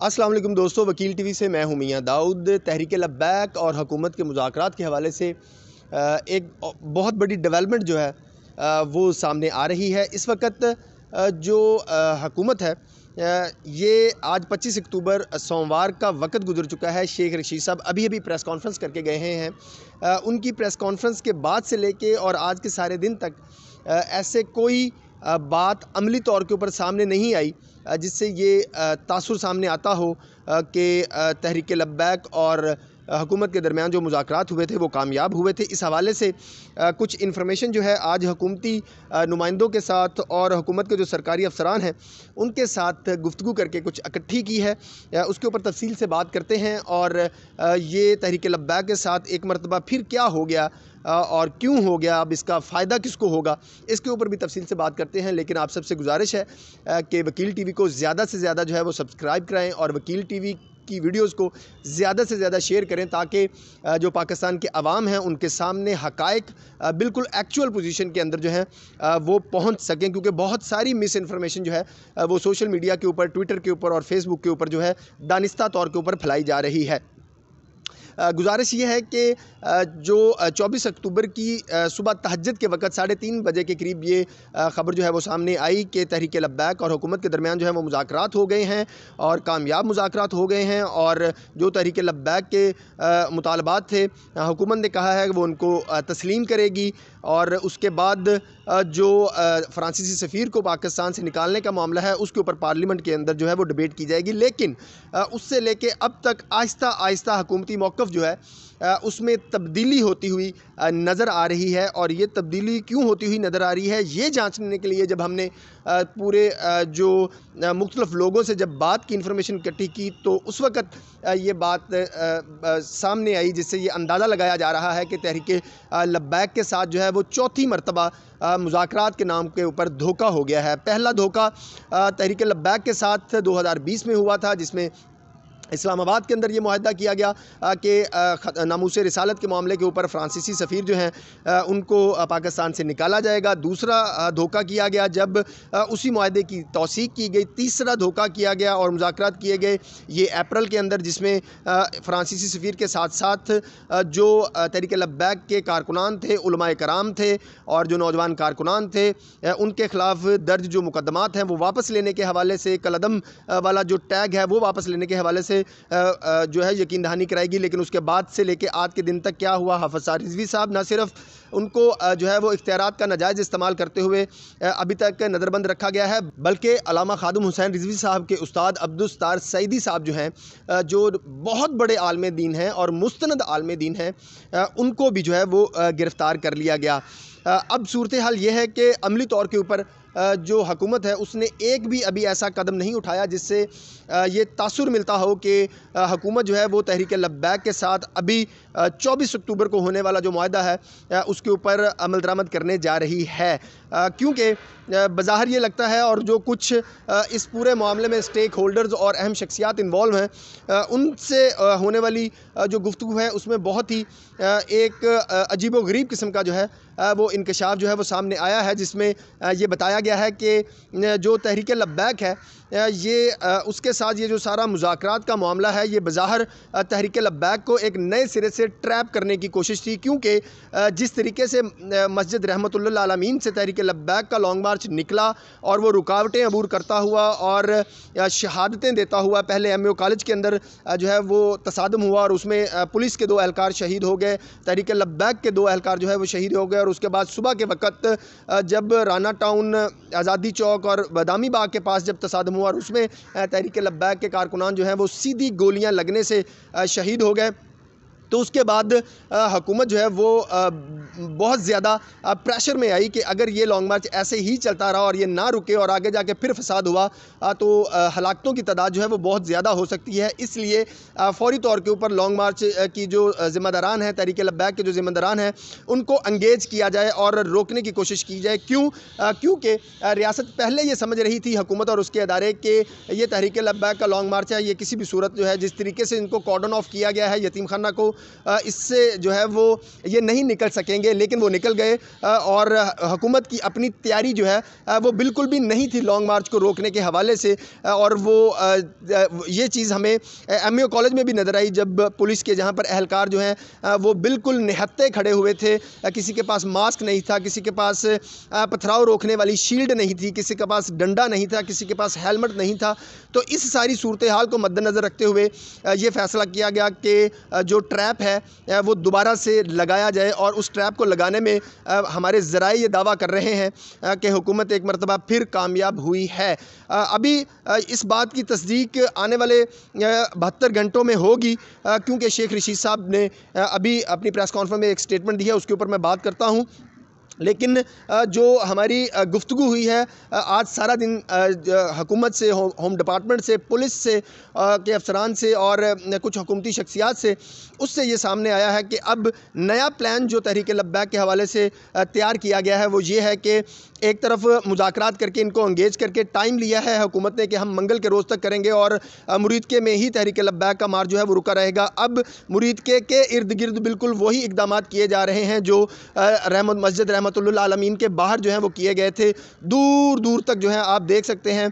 السلام علیکم دوستو، وکیل ٹی وی سے میں ہوں میاں داؤد۔ تحریک لبیک اور حکومت کے مذاکرات کے حوالے سے ایک بہت بڑی ڈیولپمنٹ جو ہے وہ سامنے آ رہی ہے۔ اس وقت جو حکومت ہے یہ آج 25 اکتوبر سوموار کا وقت گزر چکا ہے۔ شیخ رشید صاحب ابھی پریس کانفرنس کر کے گئے ہیں۔ ان کی پریس کانفرنس کے بعد سے لے کے اور آج کے سارے دن تک ایسے کوئی بات عملی طور کے اوپر سامنے نہیں آئی جس سے یہ تاثر سامنے آتا ہو کہ تحریک لبیک اور حکومت کے درمیان جو مذاکرات ہوئے تھے وہ کامیاب ہوئے تھے۔ اس حوالے سے کچھ انفارمیشن جو ہے آج حکومتی نمائندوں کے ساتھ اور حکومت کے جو سرکاری افسران ہیں ان کے ساتھ گفتگو کر کے کچھ اکٹھی کی ہے، اس کے اوپر تفصیل سے بات کرتے ہیں اور یہ تحریک لبیک کے ساتھ ایک مرتبہ پھر کیا ہو گیا اور کیوں ہو گیا، اب اس کا فائدہ کس کو ہوگا، اس کے اوپر بھی تفصیل سے بات کرتے ہیں۔ لیکن آپ سب سے گزارش ہے کہ وکیل ٹی وی کو زیادہ سے زیادہ جو ہے وہ سبسکرائب کرائیں اور وکیل ٹی وی کی ویڈیوز کو زیادہ سے زیادہ شیئر کریں تاکہ جو پاکستان کے عوام ہیں ان کے سامنے حقائق بالکل ایکچول پوزیشن کے اندر جو ہے وہ پہنچ سکیں، کیونکہ بہت ساری مس انفارمیشن جو ہے وہ سوشل میڈیا کے اوپر، ٹویٹر کے اوپر اور فیس بک کے اوپر جو ہے دانستہ طور کے اوپر پھیلائی جا رہی ہے۔ گزارش یہ ہے کہ جو 24 اکتوبر کی صبح تہجد کے وقت 3:30 بجے کے قریب یہ خبر جو ہے وہ سامنے آئی کہ تحریک لبیک اور حکومت کے درمیان جو ہے وہ مذاکرات ہو گئے ہیں اور کامیاب مذاکرات ہو گئے ہیں، اور جو تحریک لبیک کے مطالبات تھے حکومت نے کہا ہے کہ وہ ان کو تسلیم کرے گی، اور اس کے بعد جو فرانسیسی سفیر کو پاکستان سے نکالنے کا معاملہ ہے اس کے اوپر پارلیمنٹ کے اندر جو ہے وہ ڈیبیٹ کی جائے گی۔ لیکن اس سے لے کے اب تک آہستہ آہستہ حکومتی موقف جو ہے اس میں تبدیلی ہوتی ہوئی نظر آ رہی ہے، اور یہ تبدیلی کیوں ہوتی ہوئی نظر آ رہی ہے یہ جانچنے کے لیے جب ہم نے پورے جو مختلف لوگوں سے جب بات کی، انفارمیشن اکٹھی کی، تو اس وقت یہ بات سامنے آئی جس سے یہ اندازہ لگایا جا رہا ہے کہ تحریک لبیک کے ساتھ جو ہے وہ چوتھی مرتبہ مذاکرات کے نام کے اوپر دھوکہ ہو گیا ہے۔ پہلا دھوکہ تحریک لبیک کے ساتھ 2020 میں ہوا تھا، جس میں اسلام آباد کے اندر یہ معاہدہ کیا گیا کہ ناموس رسالت کے معاملے کے اوپر فرانسیسی سفیر جو ہیں ان کو پاکستان سے نکالا جائے گا۔ دوسرا دھوکہ کیا گیا جب اسی معاہدے کی توثیق کی گئی۔ تیسرا دھوکہ کیا گیا اور مذاکرات کیے گئے یہ اپریل کے اندر، جس میں فرانسیسی سفیر کے ساتھ ساتھ جو تحریک لبیک کے کارکنان تھے، علماء کرام تھے اور جو نوجوان کارکنان تھے ان کے خلاف درج جو مقدمات ہیں وہ واپس لینے کے حوالے سے، کالعدم والا جو ٹیگ ہے وہ واپس لینے کے حوالے سے جو ہے یقین دہانی کرائے گی۔ لیکن اس کے بعد سے لے کے آج کے دن تک کیا ہوا، حافظ صاحب رضوی صاحب نہ صرف ان کو جو ہے وہ اختیارات کا ناجائز استعمال کرتے ہوئے ابھی تک نظر بند رکھا گیا ہے، بلکہ علامہ خادم حسین رضوی صاحب کے استاد عبدالستار سعیدی صاحب جو ہیں جو بہت بڑے عالم دین ہیں اور مستند عالم دین ہیں، ان کو بھی جو ہے وہ گرفتار کر لیا گیا۔ اب صورتحال یہ ہے کہ عملی طور کے اوپر جو حکومت ہے اس نے ایک بھی ابھی ایسا قدم نہیں اٹھایا جس سے یہ تاثر ملتا ہو کہ حکومت جو ہے وہ تحریک لبیک کے ساتھ ابھی 24 اکتوبر کو ہونے والا جو معاہدہ ہے اس کے اوپر عمل درآمد کرنے جا رہی ہے، کیونکہ بظاہر یہ لگتا ہے، اور جو کچھ اس پورے معاملے میں سٹیک ہولڈرز اور اہم شخصیات انوالو ہیں ان سے ہونے والی جو گفتگو ہے اس میں بہت ہی ایک عجیب و غریب قسم کا جو ہے وہ انکشاف جو ہے وہ سامنے آیا ہے، جس میں یہ بتایا گیا ہے کہ جو تحریک لبیک ہے یہ اس کے ساتھ یہ جو سارا مذاکرات کا معاملہ ہے یہ بظاہر تحریک لبیک کو ایک نئے سرے سے ٹریپ کرنے کی کوشش تھی، کیونکہ جس طریقے سے مسجد رحمت اللہ عالمین سے تحریک لبیک کا لانگ مارچ نکلا اور وہ رکاوٹیں عبور کرتا ہوا اور شہادتیں دیتا ہوا، پہلے ایم او کالج کے اندر جو ہے وہ تصادم ہوا اور اس میں پولیس کے 2 اہلکار شہید ہو گئے، تحریک لبیک کے 2 اہلکار جو ہے وہ شہید ہو گئے، اور اس کے بعد صبح کے وقت جب رانا ٹاؤن، آزادی چوک اور بادامی باغ کے پاس جب تصادم ہوا اور اس میں تحریک لبیک کے کارکنان جو ہیں وہ سیدھی گولیاں لگنے سے شہید ہو گئے، تو اس کے بعد حکومت جو ہے وہ بہت زیادہ پریشر میں آئی کہ اگر یہ لانگ مارچ ایسے ہی چلتا رہا اور یہ نہ رکے اور آگے جا کے پھر فساد ہوا تو ہلاکتوں کی تعداد جو ہے وہ بہت زیادہ ہو سکتی ہے، اس لیے فوری طور کے اوپر لانگ مارچ کی جو ذمہ داران ہیں، تحریک لبیک کے جو ذمہ داران ہیں، ان کو انگیج کیا جائے اور روکنے کی کوشش کی جائے۔ کیونکہ ریاست پہلے یہ سمجھ رہی تھی، حکومت اور اس کے ادارے، کہ یہ تحریک لبیک کا لانگ مارچ ہے، یہ کسی بھی صورت جو ہے جس طریقے سے ان کو کارڈن آف کیا گیا ہے، یتیم خانہ کو اس سے جو ہے وہ یہ نہیں نکل سکیں گے، لیکن وہ نکل گئے اور حکومت کی اپنی تیاری جو ہے وہ بالکل بھی نہیں تھی لانگ مارچ کو روکنے کے حوالے سے، اور وہ یہ چیز ہمیں ایم اے کالج میں بھی نظر آئی جب پولیس کے جہاں پر اہلکار جو ہیں وہ بالکل نہتے کھڑے ہوئے تھے، کسی کے پاس ماسک نہیں تھا، کسی کے پاس پتھراؤ روکنے والی شیلڈ نہیں تھی، کسی کے پاس ڈنڈا نہیں تھا، کسی کے پاس ہیلمٹ نہیں تھا۔ تو اس ساری صورتحال کو مد نظر رکھتے ہوئے یہ فیصلہ کیا گیا کہ جو ٹریپ ہے وہ دوبارہ سے لگایا جائے، اور اس ٹریپ کو لگانے میں ہمارے ذرائع یہ دعویٰ کر رہے ہیں کہ حکومت ایک مرتبہ پھر کامیاب ہوئی ہے۔ ابھی اس بات کی تصدیق آنے والے 72 گھنٹوں میں ہوگی، کیونکہ شیخ رشید صاحب نے ابھی اپنی پریس کانفرنس میں ایک سٹیٹمنٹ دی ہے، اس کے اوپر میں بات کرتا ہوں۔ لیکن جو ہماری گفتگو ہوئی ہے آج سارا دن حکومت سے، ہوم ڈپارٹمنٹ سے، پولیس سے کے افسران سے اور کچھ حکومتی شخصیات سے، اس سے یہ سامنے آیا ہے کہ اب نیا پلان جو تحریک لبیک کے حوالے سے تیار کیا گیا ہے وہ یہ ہے کہ ایک طرف مذاکرات کر کے ان کو انگیج کر کے ٹائم لیا ہے حکومت نے کہ ہم منگل کے روز تک کریں گے، اور مرید میں ہی تحریک لبیک کا مارچ جو ہے وہ رکا رہے گا۔ اب مرید کے ارد گرد بالکل وہی اقدامات کیے جا رہے ہیں جو مسجد رحمت اللہ عالمین کے باہر جو ہیں وہ کیے گئے تھے۔ دور دور تک جو ہے آپ دیکھ سکتے ہیں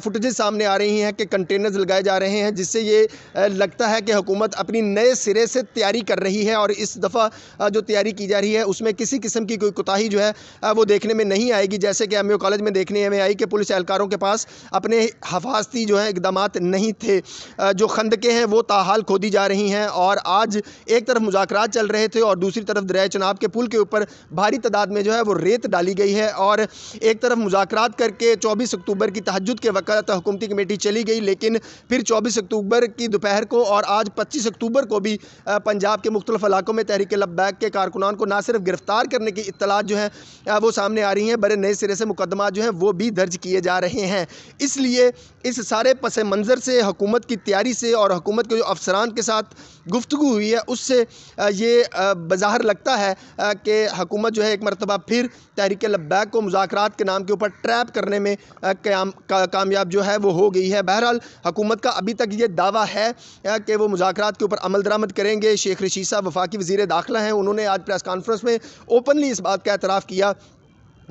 فوٹیجز سامنے آ رہی ہیں کہ کنٹینرز لگائے جا رہے ہیں، جس سے یہ لگتا ہے کہ حکومت اپنی نئے سرے سے تیاری کر رہی ہے، اور اس دفعہ جو تیاری کی جا رہی ہے اس میں کسی قسم کی کوئی کوتاہی جو ہے وہ دیکھنے میں نہیں آئے گی، جیسے کہ ایم اے کالج میں دیکھنے میں آئی کہ پولیس اہلکاروں کے پاس اپنے حفاظتی جو ہیں اقدامات نہیں تھے۔ جو خندقیں ہیں وہ تاحال کھودی جا رہی ہیں، اور آج ایک طرف مذاکرات چل رہے تھے اور دوسری طرف دریائے چناب کے پل کے اوپر بھاری تعداد میں جو ہے وہ ریت ڈالی گئی ہے، اور ایک طرف مذاکرات کر کے 24 اکتوبر کی تہجد کے وقت حکومتی کمیٹی چلی گئی، لیکن پھر 24 اکتوبر کی دوپہر کو اور آج 25 اکتوبر کو بھی پنجاب کے مختلف علاقوں میں تحریک لبیک کے کارکنان کو نہ صرف گرفتار کرنے کی اطلاعات جو ہیں وہ سامنے آ رہی ہیں، بڑے نئے سرے سے مقدمات جو ہیں وہ بھی درج کیے جا رہے ہیں۔ اس لیے اس سارے پس منظر سے، حکومت کی تیاری سے اور حکومت کے جو افسران کے ساتھ گفتگو ہوئی ہے اس سے یہ بظاہر لگتا ہے کہ حکومت جو ہے ایک مرتبہ پھر تحریک لبیک کو مذاکرات کے نام کے اوپر ٹریپ کرنے میں کامیاب جو ہے وہ ہو گئی ہے۔ بہرحال حکومت کا ابھی تک یہ دعویٰ ہے کہ وہ مذاکرات کے اوپر عمل درآمد کریں گے۔ شیخ رشید صاحب وفاقی وزیر داخلہ ہیں، انہوں نے آج پریس کانفرنس میں اوپنلی اس بات کا اعتراف کیا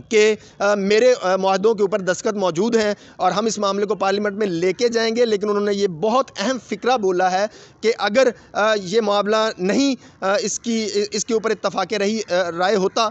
کہ میرے معاہدوں کے اوپر دستخط موجود ہیں اور ہم اس معاملے کو پارلیمنٹ میں لے کے جائیں گے، لیکن انہوں نے یہ بہت اہم فکرہ بولا ہے کہ اگر یہ معاملہ نہیں اس کے اوپر اتفاق رائے ہوتا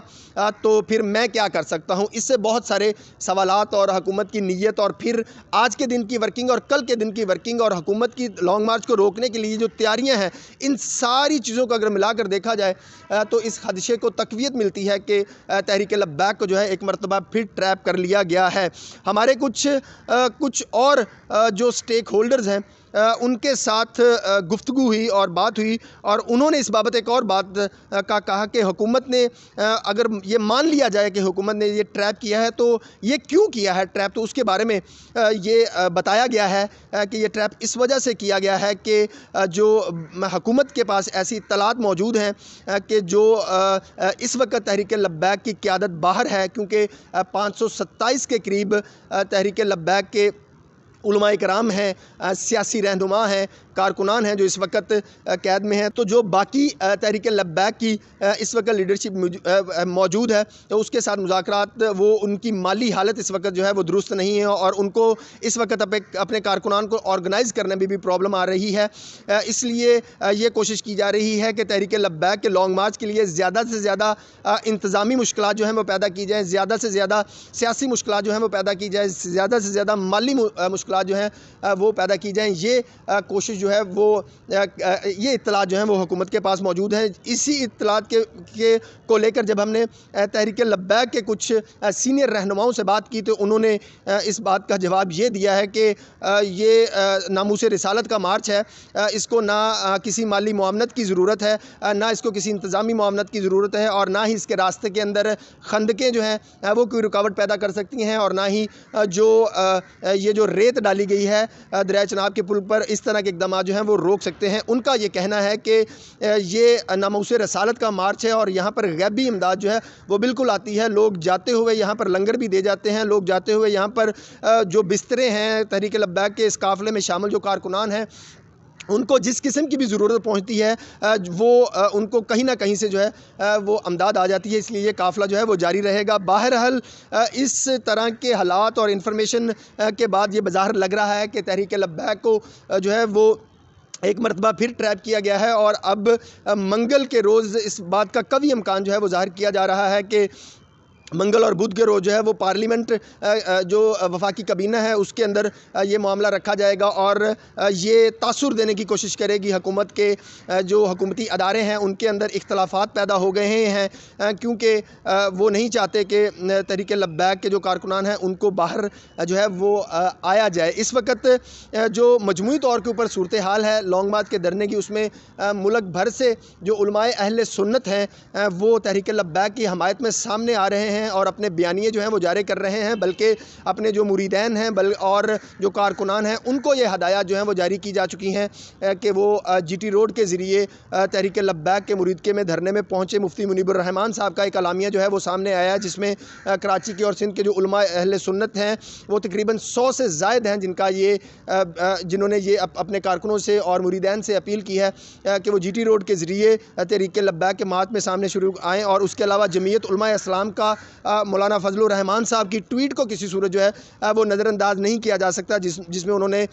تو پھر میں کیا کر سکتا ہوں۔ اس سے بہت سارے سوالات اور حکومت کی نیت اور پھر آج کے دن کی ورکنگ اور کل کے دن کی ورکنگ اور حکومت کی لانگ مارچ کو روکنے کے لیے جو تیاریاں ہیں، ان ساری چیزوں کو اگر ملا کر دیکھا جائے تو اس خدشے کو تقویت ملتی ہے کہ تحریک لبیک کو جو ہے ایک مرتبہ پھر ٹریپ کر لیا گیا ہے۔ ہمارے کچھ اور جو سٹیک ہولڈرز ہیں ان کے ساتھ گفتگو ہوئی اور بات ہوئی، اور انہوں نے اس بابت ایک اور بات کا کہا کہ حکومت نے اگر یہ مان لیا جائے کہ حکومت نے یہ ٹریپ کیا ہے تو یہ کیوں کیا ہے ٹریپ، تو اس کے بارے میں یہ بتایا گیا ہے کہ یہ ٹریپ اس وجہ سے کیا گیا ہے کہ جو حکومت کے پاس ایسی اطلاعات موجود ہیں کہ جو اس وقت تحریک لبیک کی قیادت باہر ہے، کیونکہ 527 کے قریب تحریک لبیک کے علماء کرام ہیں، سیاسی رہنما ہیں، کارکنان ہیں جو اس وقت قید میں ہیں۔ تو جو باقی تحریک لبیک کی اس وقت لیڈرشپ موجود ہے تو اس کے ساتھ مذاکرات، وہ ان کی مالی حالت اس وقت جو ہے وہ درست نہیں ہے، اور ان کو اس وقت اپنے کارکنان کو آرگنائز کرنے میں بھی پرابلم آ رہی ہے۔ اس لیے یہ کوشش کی جا رہی ہے کہ تحریک لبیک کے لانگ مارچ کے لیے زیادہ سے زیادہ انتظامی مشکلات جو ہیں وہ پیدا کی جائیں، زیادہ سے زیادہ سیاسی مشکلات جو ہیں وہ پیدا کی جائیں، زیادہ سے زیادہ مالی مشکلات جو ہیں وہ پیدا کی جائیں۔ یہ کوشش جو ہے وہ یہ اطلاعات جو ہیں وہ حکومت کے پاس موجود ہیں۔ اسی اطلاعات کو لے کر جب ہم نے تحریک لبیک کے کچھ سینئر رہنماؤں سے بات کی تو انہوں نے اس بات کا جواب یہ دیا ہے کہ یہ ناموس رسالت کا مارچ ہے، اس کو نہ کسی مالی معاونت کی ضرورت ہے، نہ اس کو کسی انتظامی معاونت کی ضرورت ہے، اور نہ ہی اس کے راستے کے اندر خندقیں جو ہیں وہ کوئی رکاوٹ پیدا کر سکتی ہیں، اور نہ ہی یہ جو ریت ڈالی گئی ہے دریائے چناب کے پل پر، اس طرح کے اقدامات جو ہیں وہ روک سکتے ہیں۔ ان کا یہ کہنا ہے کہ یہ ناموس رسالت کا مارچ ہے اور یہاں پر غیبی امداد جو ہے وہ بالکل آتی ہے، لوگ جاتے ہوئے یہاں پر لنگر بھی دے جاتے ہیں، لوگ جاتے ہوئے یہاں پر جو بسترے ہیں تحریک لبیک کے اس قافلے میں شامل جو کارکنان ہیں ان کو جس قسم کی بھی ضرورت پہنچتی ہے وہ ان کو کہیں نہ کہیں سے جو ہے وہ امداد آ جاتی ہے، اس لیے یہ قافلہ جو ہے وہ جاری رہے گا۔ بہرحال اس طرح کے حالات اور انفارمیشن کے بعد یہ بظاہر لگ رہا ہے کہ تحریک لبیک کو جو ہے وہ ایک مرتبہ پھر ٹریپ کیا گیا ہے، اور اب منگل کے روز اس بات کا قوی امکان جو ہے وہ ظاہر کیا جا رہا ہے کہ منگل اور بدھ کے روز جو ہے وہ پارلیمنٹ جو وفاقی کابینہ ہے اس کے اندر یہ معاملہ رکھا جائے گا، اور یہ تاثر دینے کی کوشش کرے گی حکومت کے جو حکومتی ادارے ہیں ان کے اندر اختلافات پیدا ہو گئے ہیں، کیونکہ وہ نہیں چاہتے کہ تحریک لبیک کے جو کارکنان ہیں ان کو باہر جو ہے وہ آیا جائے۔ اس وقت جو مجموعی طور کے اوپر صورتحال ہے لانگ مارچ کے دھرنے کی، اس میں ملک بھر سے جو علماء اہل سنت ہیں وہ تحریک لبیک کی حمایت میں سامنے آ رہے ہیں اور اپنے بیانیے جو ہیں وہ جاری کر رہے ہیں، بلکہ اپنے جو مریدین ہیں اور جو کارکنان ہیں ان کو یہ ہدایات جو ہیں وہ جاری کی جا چکی ہیں کہ وہ جی ٹی روڈ کے ذریعے تحریک لبیک کے مریدکے میں دھرنے میں پہنچے۔ مفتی منیب الرحمان صاحب کا ایک اعلامیہ جو ہے وہ سامنے آیا ہے، جس میں کراچی کے اور سندھ کے جو علماء اہل سنت ہیں وہ تقریباً 100 سے زائد ہیں جنہوں نے یہ اپنے کارکنوں سے اور مریدین سے اپیل کی ہے کہ وہ جی ٹی روڈ کے ذریعے تحریک لبیک کے مات میں سامنے شروع آئیں، اور اس کے علاوہ جمعیت علماء اسلام کا مولانا فضل الرحمان صاحب کی ٹویٹ کو کسی صورت جو ہے وہ نظر انداز نہیں کیا جا سکتا، جس میں انہوں نے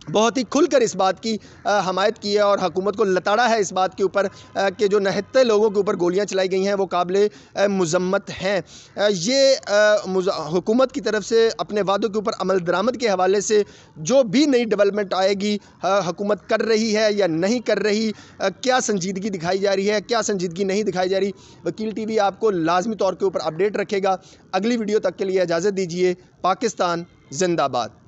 بہت ہی کھل کر اس بات کی حمایت کی ہے اور حکومت کو لتاڑا ہے اس بات کے اوپر کہ جو نہتے لوگوں کے اوپر گولیاں چلائی گئی ہیں وہ قابل مذمت ہیں۔ یہ حکومت کی طرف سے اپنے وعدوں کے اوپر عمل درآمد کے حوالے سے جو بھی نئی ڈیولپمنٹ آئے گی، حکومت کر رہی ہے یا نہیں کر رہی، کیا سنجیدگی دکھائی جا رہی ہے، کیا سنجیدگی نہیں دکھائی جا رہی، وکیل ٹی وی آپ کو لازمی طور کے اوپر اپڈیٹ رکھے گا۔ اگلی ویڈیو تک کے لیے اجازت دیجیے۔ پاکستان زندہ باد۔